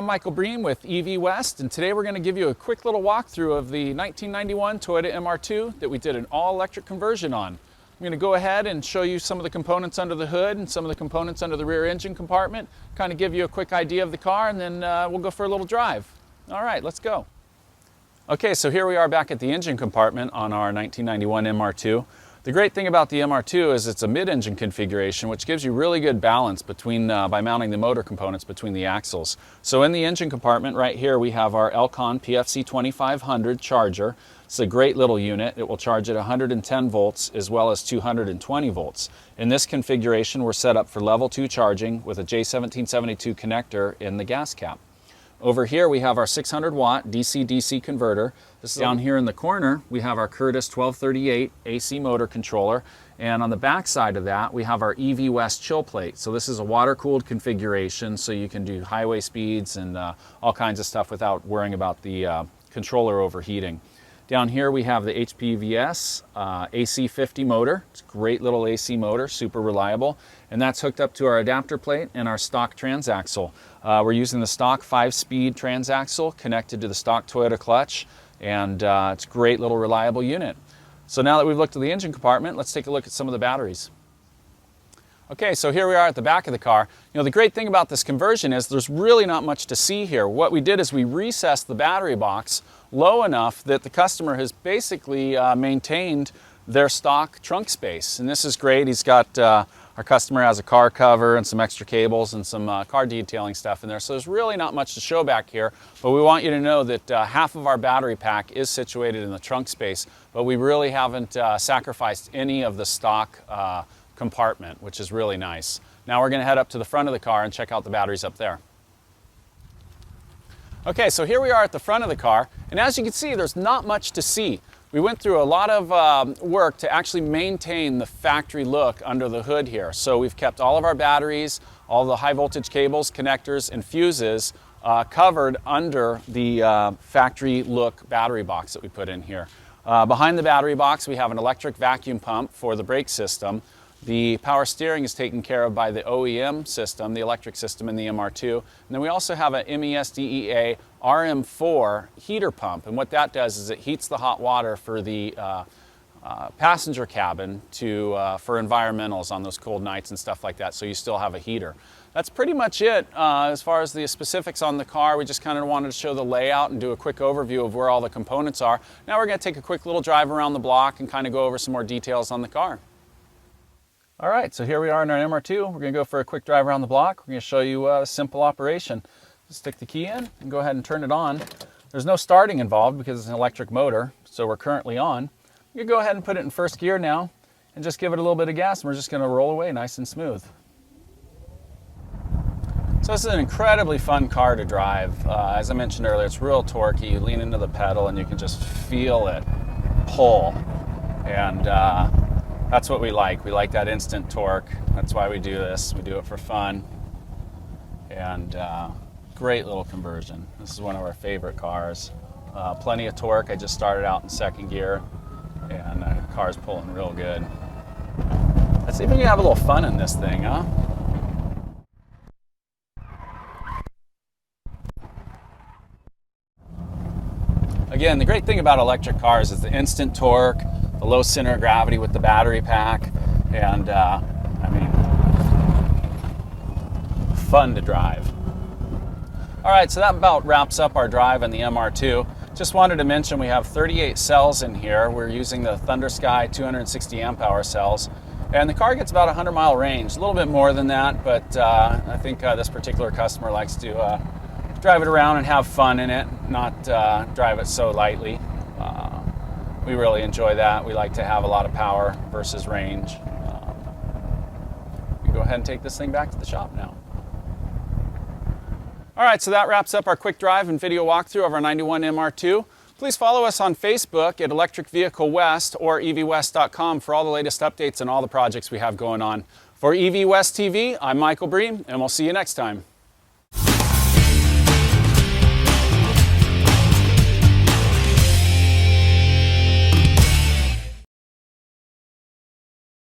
I'm Michael Bream with EV West, and today we're going to give you a quick little walkthrough of the 1991 Toyota MR2 that we did an all-electric conversion on. I'm going to go ahead and show you some of the components under the hood and some of the components under the rear engine compartment, kind of give you a quick idea of the car, and then we'll go for a little drive. All right, let's go. Okay, so here we are back at the engine compartment on our 1991 MR2. The great thing about the MR2 is it's a mid-engine configuration, which gives you really good balance between by mounting the motor components between the axles. So in the engine compartment right here we have our Elcon PFC 2500 charger. It's a great little unit. It will charge at 110 volts as well as 220 volts. In this configuration we're set up for level 2 charging with a J1772 connector in the gas cap. Over here we have our 600 watt DC-DC converter. This is down here in the corner we have our Curtis 1238 AC motor controller, and on the back side of that we have our EV West chill plate. So this is a water-cooled configuration, so you can do highway speeds and all kinds of stuff without worrying about the controller overheating. Down here we have the HPVS AC50 motor. It's a great little AC motor, super reliable, and that's hooked up to our adapter plate and our stock transaxle. We're using the stock 5-speed transaxle connected to the stock Toyota clutch, and it's a great little reliable unit. So now that we've looked at the engine compartment, let's take a look at some of the batteries. Okay, so here we are at the back of the car. You know, the great thing about this conversion is there's really not much to see here. What we did is we recessed the battery box low enough that the customer has basically maintained their stock trunk space. And this is great. He's got, our customer has a car cover and some extra cables and some car detailing stuff in there. So there's really not much to show back here, but we want you to know that half of our battery pack is situated in the trunk space, but we really haven't sacrificed any of the stock compartment, which is really nice. Now we're going to head up to the front of the car and check out the batteries up there. Okay, so here we are at the front of the car, and as you can see, there's not much to see. We went through a lot of work to actually maintain the factory look under the hood here. So we've kept all of our batteries, all the high voltage cables, connectors, and fuses covered under the factory look battery box that we put in here. Behind the battery box we have an electric vacuum pump for the brake system. The power steering is taken care of by the OEM system, the electric system in the MR2. And then we also have an MESDEA RM4 heater pump. And what that does is it heats the hot water for the passenger cabin for environmentals on those cold nights and stuff like that, so you still have a heater. That's pretty much it as far as the specifics on the car. We just kind of wanted to show the layout and do a quick overview of where all the components are. Now we're going to take a quick little drive around the block and kind of go over some more details on the car. All right, so here we are in our MR2. We're going to go for a quick drive around the block. We're going to show you a simple operation. Just stick the key in and go ahead and turn it on. There's no starting involved because it's an electric motor, so we're currently on. You can go ahead and put it in first gear now and just give it a little bit of gas, and we're just going to roll away nice and smooth. So this is an incredibly fun car to drive. As I mentioned earlier, it's real torquey. You lean into the pedal and you can just feel it pull. And that's what we like. We like that instant torque. That's why we do this. We do it for fun. And great little conversion. This is one of our favorite cars. Plenty of torque. I just started out in second gear, and the car's pulling real good. Let's see if we can have a little fun in this thing, huh? Again, the great thing about electric cars is the instant torque, the low center of gravity with the battery pack, and I mean, fun to drive. All right, so that about wraps up our drive in the MR2. Just wanted to mention we have 38 cells in here. We're using the Thunder Sky 260 amp hour cells, and the car gets about a 100-mile range, a little bit more than that, but I think this particular customer likes to drive it around and have fun in it, not drive it so lightly. We really enjoy that. We like to have a lot of power versus range. We can go ahead and take this thing back to the shop now. All right, so that wraps up our quick drive and video walkthrough of our 91 MR2. Please follow us on Facebook at Electric Vehicle West or evwest.com for all the latest updates and all the projects we have going on. For EV West TV, I'm Michael Bream, and we'll see you next time.